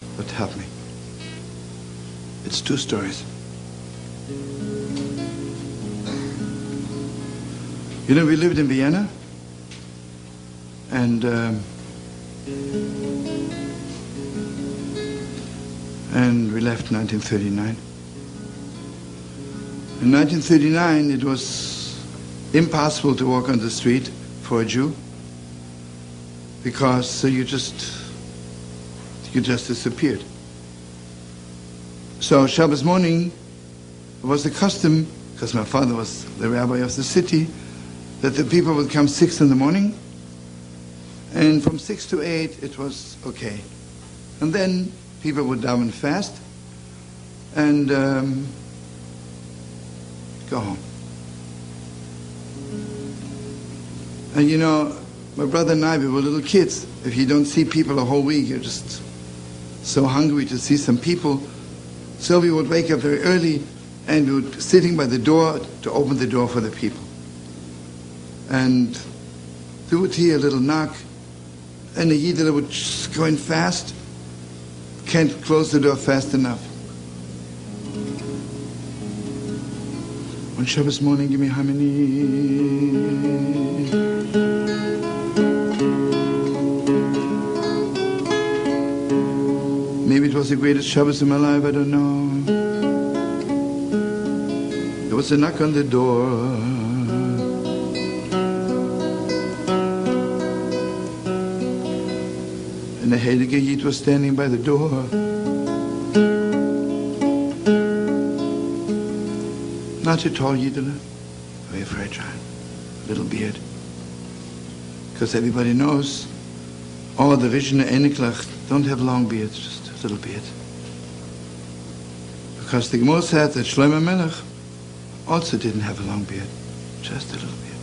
but help me. It's 2 stories. You know, we lived in Vienna, and we left in 1939. In 1939, it was impossible to walk on the street for a Jew, because you just disappeared. So Shabbos morning, it was the custom, because my father was the rabbi of the city, that the people would come 6 in the morning, and from 6 to 8 it was okay. And then people would daven fast and go home. And you know, my brother and I, we were little kids. If you don't see people a whole week, you're just so hungry to see some people. So we would wake up very early and we would sitting by the door to open the door for the people. And they would hear a little knock, and the Yiddish would just go in fast, can't close the door fast enough. On Shabbos morning, give me harmony. Maybe it was the greatest Shabbos in my life, I don't know. There was a knock on the door. And the Heilige Yid was standing by the door. Not a tall Yidler, very fragile, little beard. Because everybody knows all the R'shlama Eniklach don't have long beards, just a little beard. Because the Gemara said that Shlomo Melech also didn't have a long beard, just a little beard.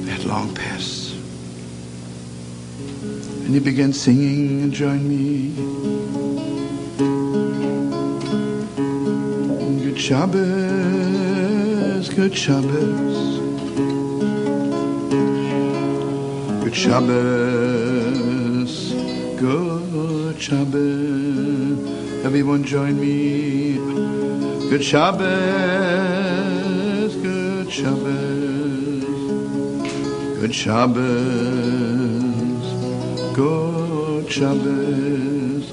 They had long past. And he began singing and joined me. Good Shabbos, good Shabbos, good Shabbos, good Shabbos. Everyone join me. Good Shabbos, good Shabbos, good Shabbos. Good Shabbos,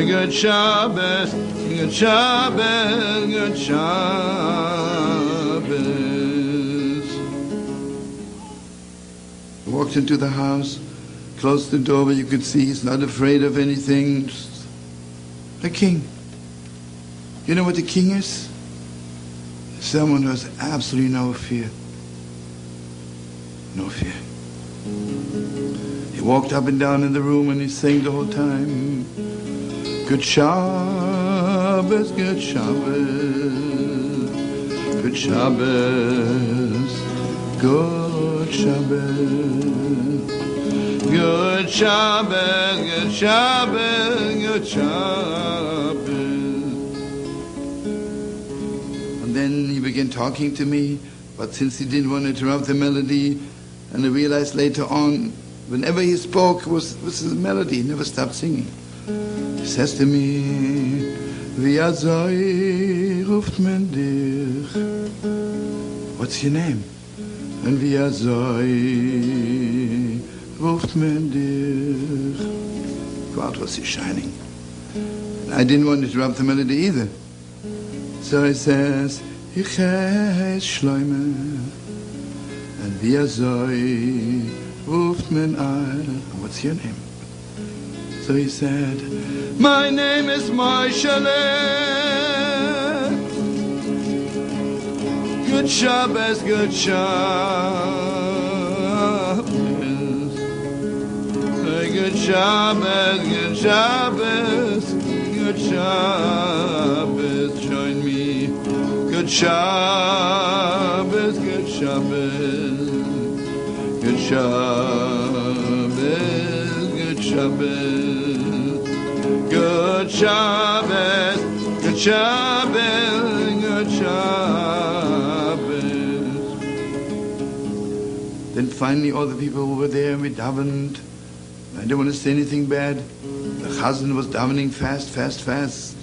good Shabbos, good Shabbos, good Shabbos. He walked into the house, closed the door, but you could see he's not afraid of anything. Just a king. You know what the king is? Someone who has absolutely no fear. No fear. He walked up and down in the room and he sang the whole time. Good Shabbos, good Shabbos, good Shabbos, good Shabbos, good Shabbos, good Shabbos, good Shabbos. And then he began talking to me, but since he didn't want to interrupt the melody, and I realized later on, whenever he spoke, was his melody. He never stopped singing. He says to me, Wie azoi ruft men dich? What's your name? And wie azoi ruft men dich? God, was he shining. And I didn't want to interrupt the melody either. So he says, Ich heiss Shloime. And wie azoi ruft men ein. What's your name? So he said, my name is Moshele. Good Shabbos, good Shabbos. Good Shabbos, good Shabbos, good Shabbos. Join me. Good Shabbos, good Shabbos. Good Shabbos, good Shabbos, good Shabbos, good Shabbos, good Shabbos. Then finally all the people who were there, we davened. I didn't want to say anything bad. The chazan was davening fast.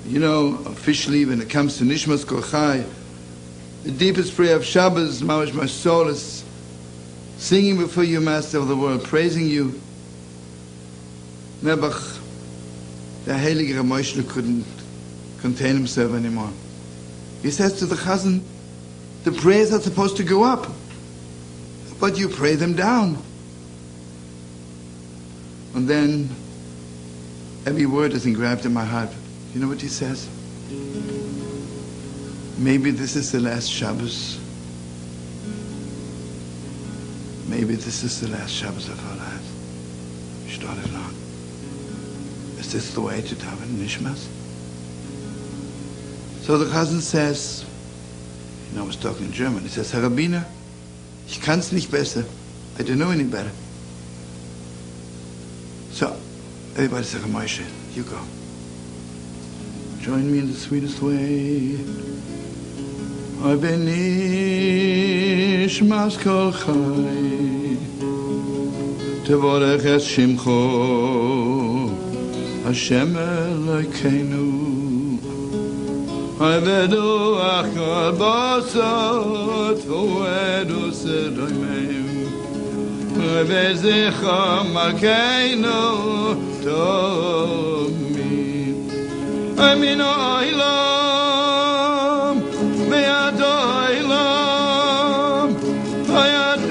You know, officially, when it comes to Nishmas Kol Chai, the deepest prayer of Shabbos, Mamash, my soul is singing before you, Master of the world, praising you. Nebuch, the Heilige R'shlema couldn't contain himself anymore. He says to the chazan, the prayers are supposed to go up, but you pray them down. And then every word is engraved in my heart. You know what he says? Maybe this is the last Shabbos. Maybe this is the last Shabbos of our lives. We should all live long. Is this the way to daven Nishmas? So the Chazan says, you know, I was talking in German, he says, Herr Rabbiner, ich kann's nicht besser. I don't know any better. So, everybody say, Moshe, you go. Join me in the sweetest way. I ben nishmas kol chai tevorech es shimcho Hashem Elokeinu I vedu achal basot vedu sedoimim I vezicha malkeinu tomi Amino oilam Me'ad oilam Hayadokeinu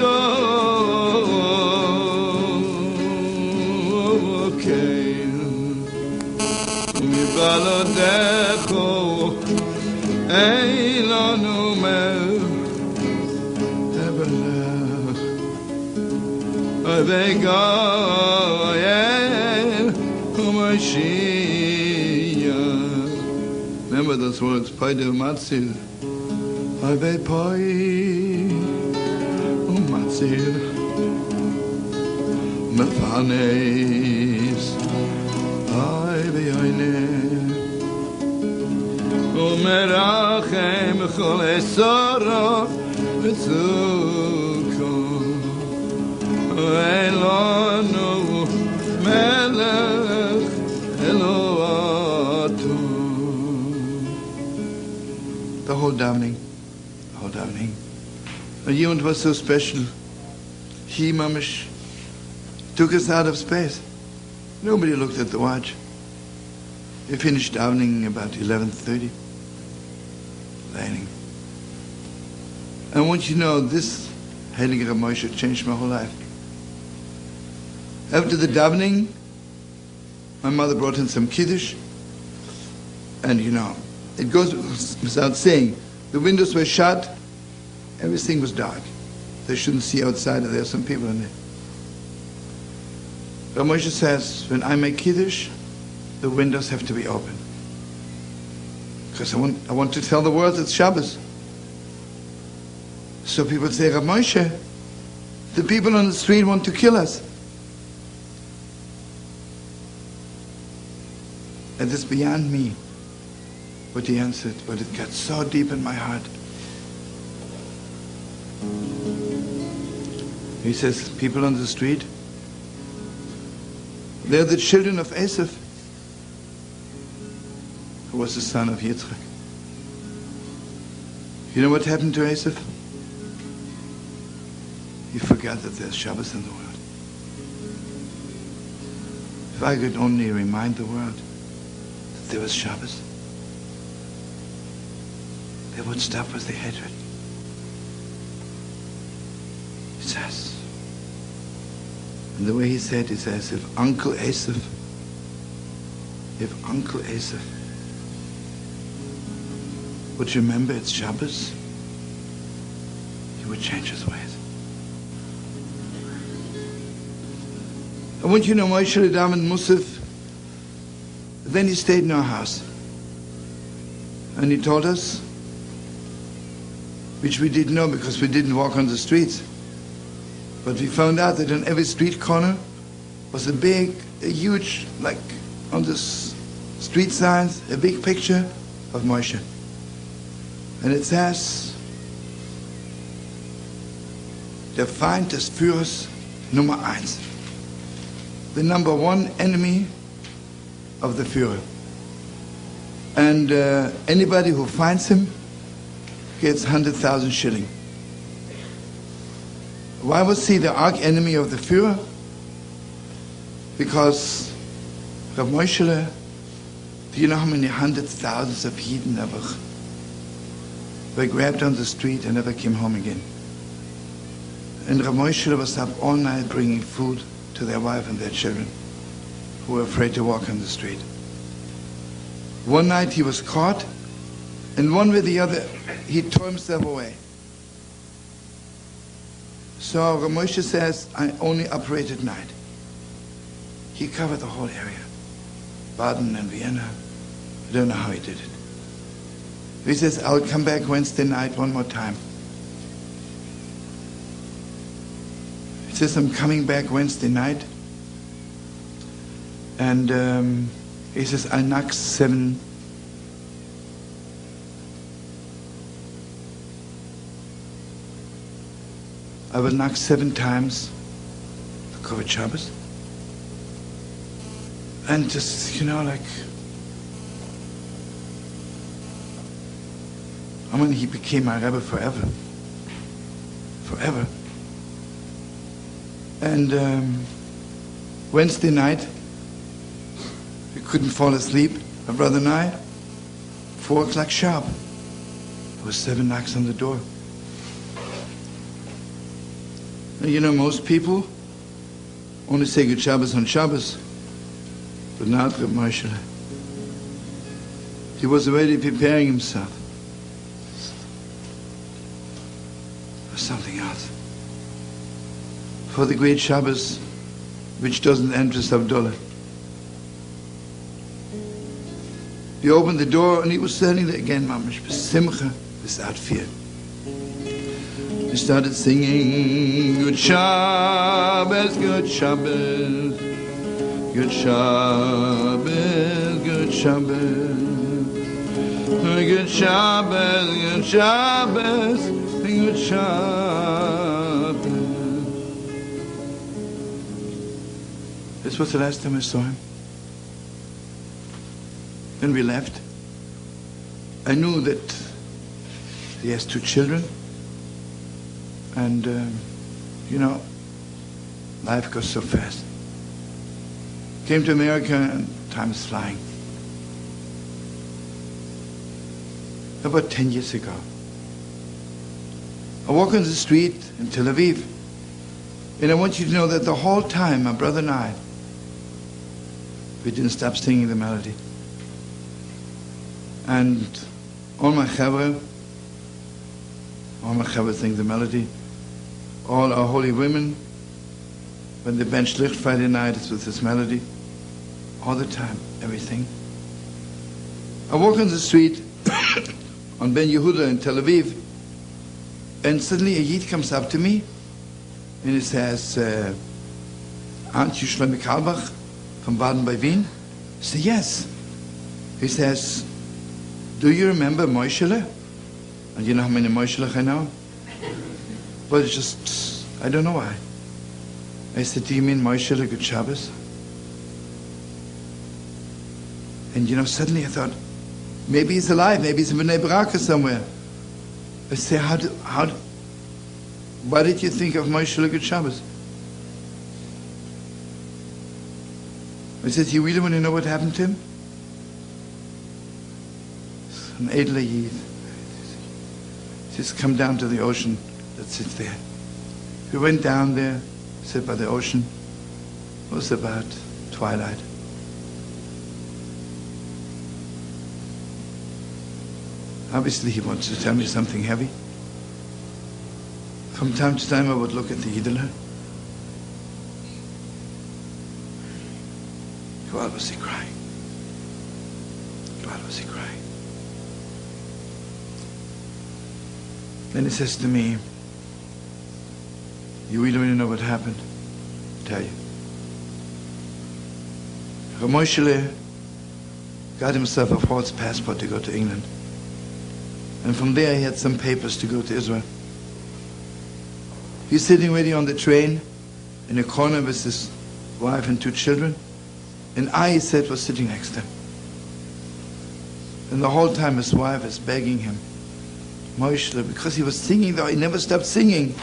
Mibalodecho Eilonu me'ebelech Avegoyen U'Mashiach Remember those words, Paide U'Matzil Ave Pai U'Matzil Mefanes Ave Yoineh U'Merachem Chol Esara V'Tzukah Elonu Melech Eloato The whole davening. And Yevon was so special. He, Mamish, took us out of space. Nobody looked at the watch. We finished davening about 11:30. Lighting. I want you to know this Heilige Rav Moshe changed my whole life. After the davening, my mother brought in some kiddush, and you know, it goes without saying, the windows were shut, everything was dark. They shouldn't see outside, and there are some people in there. Rav Moshe says, when I make kiddush, the windows have to be open. Because I want to tell the world it's Shabbos. So people say, Rav Moshe, the people on the street want to kill us. And it's beyond me what he answered, but it got so deep in my heart. He says, people on the street, they're the children of Esav, who was the son of Yitzchak. You know what happened to Esav? He forgot that there's Shabbos in the world. If I could only remind the world that there was Shabbos, they would stop with the hatred. He says, and the way he said, he says, if Uncle Esav would remember it's Shabbos, he would change his ways. I want you to know Moshe Adam and Musaf. Then he stayed in our house. And he told us, which we didn't know because we didn't walk on the streets. But we found out that on every street corner was a huge, like on the street signs, a big picture of Moshe. And it says, der Feind des Führers Nummer 1. the number one enemy of the Führer. And anybody who finds him gets 100,000 shilling. Why was he the arch enemy of the Führer? Because Rav Moshele, do you know how many hundreds, thousands of Yidden were grabbed on the street and never came home again? And Rav Moshele was up all night bringing food to their wife and their children who were afraid to walk on the street. One night he was caught, and one way or the other, he tore himself away. So Rav Moshe says, I only operate at night. He covered the whole area, Baden and Vienna. I don't know how he did it. He says, I'll come back Wednesday night one more time. He says, I'm coming back Wednesday night. And he says, I knock 7. I will knock 7 times the Kavod Shabbos. And just, like, I mean, he became my Rebbe forever. Forever. And Wednesday night, we couldn't fall asleep, my brother and I. 4 o'clock sharp. There was 7 knocks on the door. And most people only say good Shabbos on Shabbos, but not Rav Moshele. He was already preparing himself for something else. For the great Shabbos, which doesn't end with Havdalah. He opened the door and he was standing there again, mamash, b'simcha, without fear. He started singing, Good Shabbos, Good Shabbos, Good Shabbos, Good Shabbos, Good Shabbos, Good Shabbos, Good Shabbos. This was the last time I saw him. When we left, I knew that he has 2 children. And, life goes so fast. Came to America and time is flying. About 10 years ago, I walk on the street in Tel Aviv, and I want you to know that the whole time, my brother and I, we didn't stop singing the melody. And all my chavra sing the melody. All our holy women, when they bench Licht Friday night, it's with this melody. All the time, everything. I walk on the street on Ben Yehuda in Tel Aviv, and suddenly a Yid comes up to me, and he says, aren't you Shlomo Carlebach from Baden by Wien? I say, yes. He says, do you remember Moshele? And you know how many Moshele I know? But it's just, I don't know why. I said, do you mean Moshele Good Shabbos? And suddenly I thought, maybe he's alive, maybe he's in Bnei Baraka somewhere. I say, why did you think of Moshele Good Shabbos? I said, you really want to know what happened to him? An Edler Yid. Just come down to the ocean that sits there. We went down there, sat by the ocean. It was about twilight. Obviously he wants to tell me something heavy. From time to time I would look at the Yidler. God, was he crying? God, was he crying? Then he says to me, you really want to know what happened? I'll tell you. Rav Moshele got himself a false passport to go to England. And from there he had some papers to go to Israel. He's sitting ready on the train in a corner with his wife and 2 children. And I, he said, was sitting next to him. And the whole time his wife is begging him, Moshe, because he was singing though, he never stopped singing.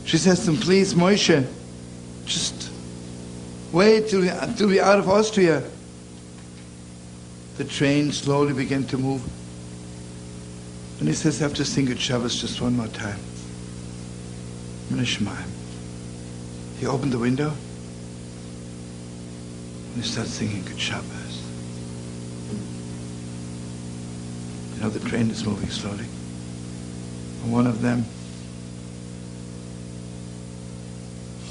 She says to him, please, Moshe, just wait till we're out of Austria. The train slowly began to move. And he says, I have to sing Good Shabbos just one more time. He opened the window and he started singing Good Shabbos. You know, the train is moving slowly. And one of them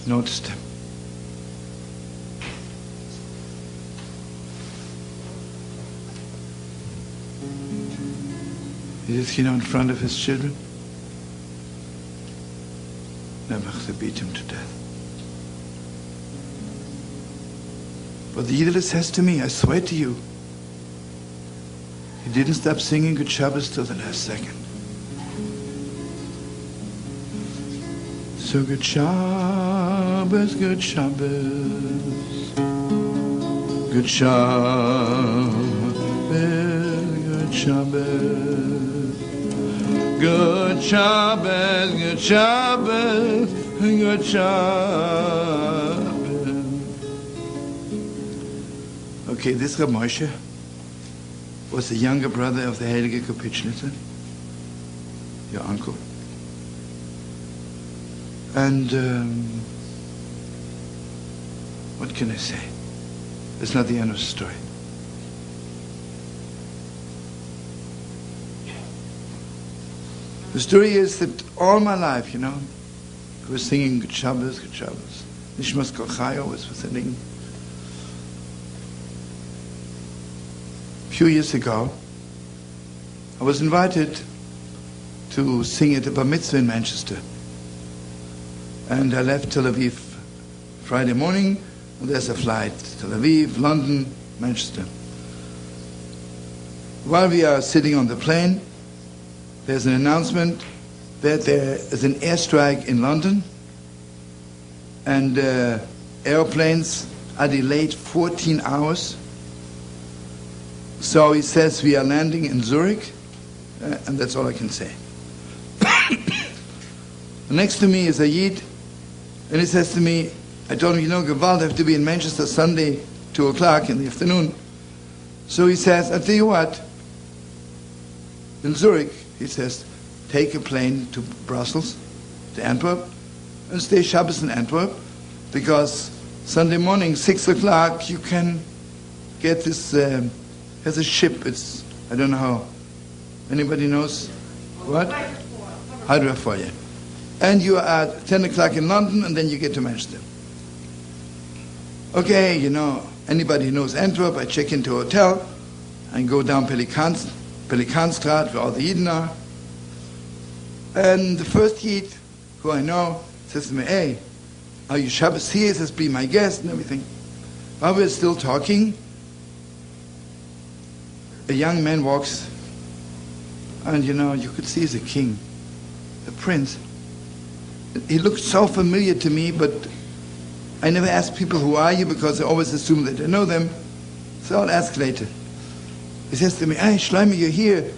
noticed him. He just, in front of his children. They beat him to death. But the Yiddish says to me, I swear to you, he didn't stop singing Good Shabbos till the last second. So Good Shabbos, Good Shabbos, Good Shabbos, Good Shabbos. Good Shabbos, Good Shabbos, Good Shabbos. Okay, this Reb Moshe was the younger brother of the Heilige Kapitschnitzer, your uncle. And what can I say? It's not the end of the story. The story is that all my life, I was singing Good Shabbos, Good Shabbos. Nishmas Kochayo was singing. A few years ago, I was invited to sing at a bar mitzvah in Manchester. And I left Tel Aviv Friday morning, and there's a flight, Tel Aviv, London, Manchester. While we are sitting on the plane, there's an announcement that there is an airstrike in London, and airplanes are delayed 14 hours. So he says we are landing in Zurich, and that's all I can say. Next to me is a Yid, and he says to me, I told him, Gewalt, I have to be in Manchester Sunday, 2 o'clock in the afternoon. So he says, I'll tell you what, in Zurich, he says, take a plane to Brussels, to Antwerp, and stay Shabbos in Antwerp, because Sunday morning, 6 o'clock, you can get this, has a ship, it's, I don't know how, anybody knows? What? Hydrofoil. And you are at 10 o'clock in London, and then you get to Manchester. Okay, anybody who knows Antwerp, I check into a hotel, and go down Pelikanstraat, where all the Yidden are. And the first Yid, who I know, says to me, hey, are you Shabbos here? He says, be my guest and everything. While we're still talking, a young man walks, and you could see he's a king, a prince. He looked so familiar to me, but I never ask people, who are you? Because I always assume that I know them. So I'll ask later. He says to me, hey, Shlomo, you're here.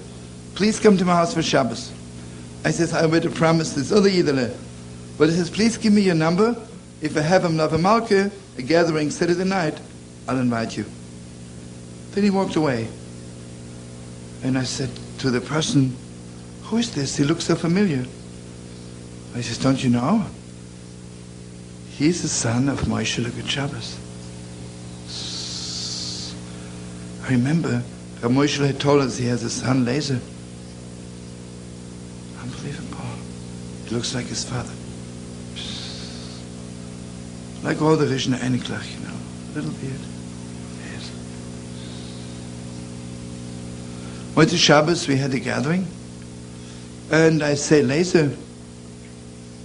Please come to my house for Shabbos. I says, I already promised this other Yidele. But he says, please give me your number. If I have a Malke, a gathering Saturday night, I'll invite you. Then he walked away. And I said to the person, who is this? He looks so familiar. I says, don't you know? He's the son of Moshe Good Shabbos. I remember Rav Moshe had told us he has a son, Laser. Unbelievable. He looks like his father. Like all the Rishna Eniklach, little beard. Yes. Went to Shabbos, we had a gathering. And I say, Laser,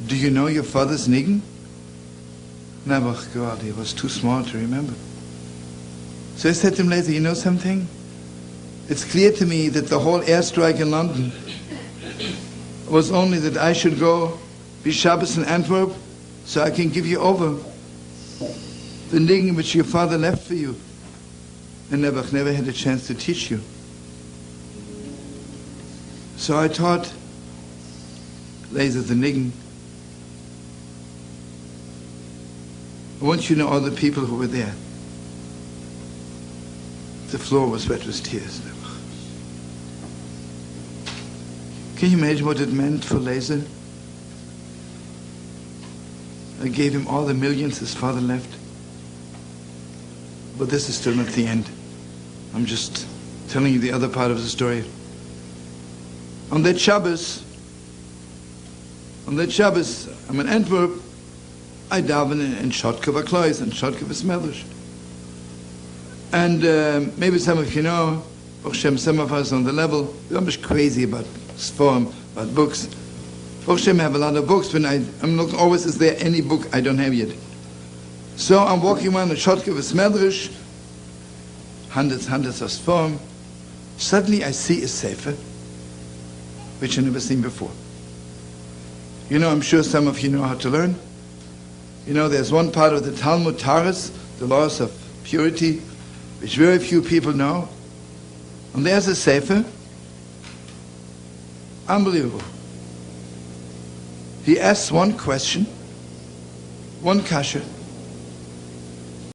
do you know your father's niggin? No, God, he was too small to remember. So I said to him later, you know something? It's clear to me that the whole airstrike in London was only that I should go be Shabbos in Antwerp so I can give you over the niggin which your father left for you, and never had a chance to teach you. So I taught Laser the niggin. I want you to know all the people who were there. The floor was wet with tears. Can you imagine what it meant for Laser? I gave him all the millions his father left. But this is still not the end. I'm just telling you the other part of the story. On that Shabbos, I'm in Antwerp, I daven in Shotke Vaklois and Shotke Vesmelish. And maybe some of you know, some of us on the level, we're almost crazy about Sforim, about books. I have a lot of books, but I'm looking always, is there any book I don't have yet? So I'm walking around in Shotke Vesmelish, hundreds of Sforim. Suddenly I see a sefer, which I've never seen before. You know, I'm sure some of you know how to learn. You know, there's one part of the Talmud Taras, the laws of purity, which very few people know. And there's a sefer. Unbelievable. He asks one question, one kasha,